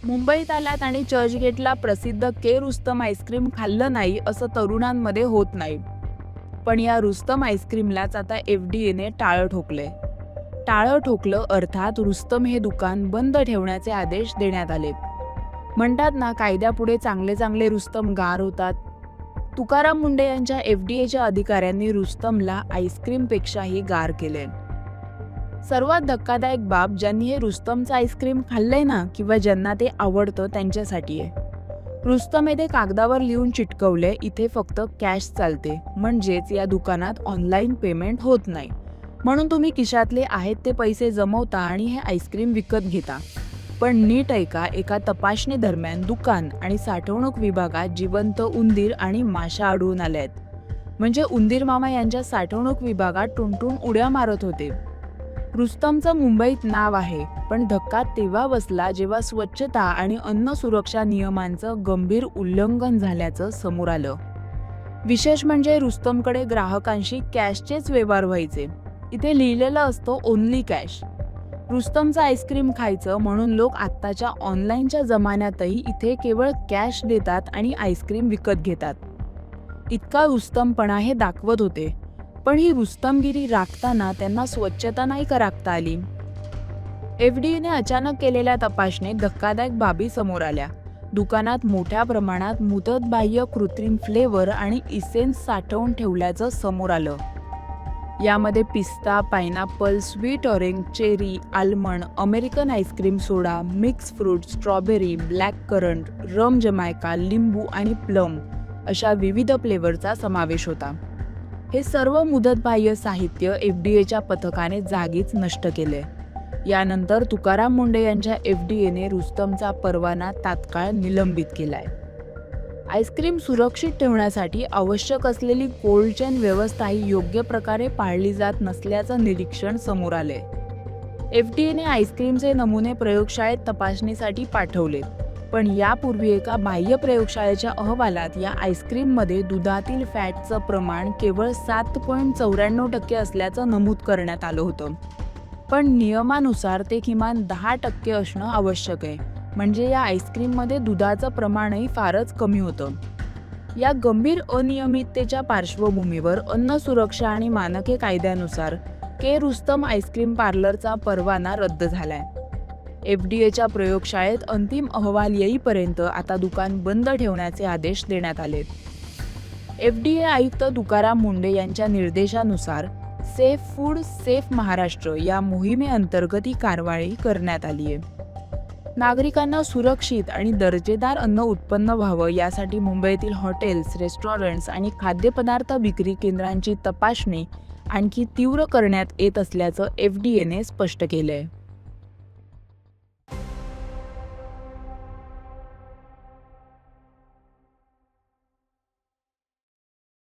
मुंबईत आलात आणि चर्चगेटला प्रसिद्ध के रुस्तम आईस्क्रीम खाल्लं नाही असं तरुणांमध्ये होत नाही. पण या रुस्तम आईस्क्रीमलाच आता एफडीएने टाळं ठोकलंय. टाळं ठोकलं अर्थात रुस्तम हे दुकान बंद ठेवण्याचे आदेश देण्यात आले. म्हणतात ना, कायद्यापुढे चांगले चांगले रुस्तम गार होतात. तुकाराम मुंढे यांच्या एफडीएच्या अधिकाऱ्यांनी रुस्तमला आईस्क्रीमपेक्षाही गार केले. सर्वात धक्कादायक बाब, ज्यांनी हे रुस्तमचं आईस्क्रीम खाल्लंय ना किंवा ज्यांना ते आवडतं त्यांच्यासाठी आहे. रुस्तम येथे कागदावर लिहून चिटकवले, इथे फक्त कॅश चालते, म्हणजेच या दुकानात ऑनलाईन पेमेंट होत नाही. म्हणून तुम्ही खिशातले आहेत ते पैसे जमवता आणि हे आईस्क्रीम विकत घेता. पण नीट ऐका, एका तपासणी दरम्यान दुकान आणि साठवणूक विभागात जिवंत उंदीर आणि माशा आढळून आल्या आहेत. म्हणजे उंदीर मामा यांच्या साठवणूक विभागात टुणटुण उड्या मारत होते. रुस्तमचं मुंबईत नाव आहे, पण धक्का तेव्हा बसला जेव्हा स्वच्छता आणि अन्न सुरक्षा नियमांचं गंभीर उल्लंघन झाल्याचं समोर आलं. विशेष म्हणजे रुस्तमकडे ग्राहकांशी कॅशचेच व्यवहार व्हायचे. इथे लिहिलेलं असतं ओन्ली कॅश. रुस्तमचं आईस्क्रीम खायचं म्हणून लोक आत्ताच्या ऑनलाईनच्या जमान्यातही इथे केवळ कॅश देतात आणि आईस्क्रीम विकत घेतात. इतका रुस्तमपणा हे दाखवत होते. पण ही रुस्तमगिरी राखताना त्यांना स्वच्छता नाही का राखता आली? एफडीएने अचानक केलेल्या तपासणीत धक्कादायक बाबी समोर आल्या. दुकानात मोठ्या प्रमाणात मुदतबाह्य कृत्रिम फ्लेवर आणि इसेन्स साठवून ठेवल्याचं समोर आलं. यामध्ये पिस्ता, pineapple, sweet orange, cherry, almond, American ice cream soda, mix fruit, strawberry, black currant, rum Jamaica, लिंबू आणि प्लम अशा विविध फ्लेवरचा समावेश होता. हे सर्व मुदतबाह्य साहित्य एफडीएच्या पथकाने जागीच नष्ट केले. यानंतर तुकाराम मुंढे यांच्या एफडीएने रुस्तमचा परवाना तात्काळ निलंबित केलाय. आईस्क्रीम सुरक्षित ठेवण्यासाठी आवश्यक असलेली कोल्ड चेन व्यवस्थाही योग्य प्रकारे पाळली जात नसल्याचं निरीक्षण समोर आले. एफडीएने आईस्क्रीमचे नमुने प्रयोगशाळेत तपासणीसाठी पाठवले. पण यापूर्वी एका बाह्य प्रयोगशाळेच्या अहवालात या आईस्क्रीममध्ये दुधातील फॅटचं प्रमाण केवळ 7.94% असल्याचं नमूद करण्यात आलं होतं. पण नियमानुसार ते किमान 10% असणं आवश्यक आहे. म्हणजे या आईस्क्रीममध्ये दुधाचं प्रमाणही फारच कमी होतं. या गंभीर अनियमिततेच्या पार्श्वभूमीवर अन्न सुरक्षा आणि मानके कायद्यानुसार के रुस्तम आईस्क्रीम पार्लरचा परवाना रद्द झालाय. एफडीएच्या प्रयोगशाळेत अंतिम अहवाल येईपर्यंत आता दुकान बंद ठेवण्याचे आदेश देण्यात आलेत. एफडीए आयुक्त तुकाराम मुंढे यांच्या निर्देशानुसार सेफ फूड सेफ महाराष्ट्र या मोहिमेअंतर्गत ही कारवाई करण्यात आली आहे. नागरिकांना सुरक्षित आणि दर्जेदार अन्न उत्पन्न व्हावं यासाठी मुंबईतील हॉटेल्स, रेस्टॉरंट्स आणि खाद्यपदार्थ विक्री केंद्रांची तपासणी आणखी तीव्र करण्यात येत असल्याचं एफडीएने स्पष्ट केलंय.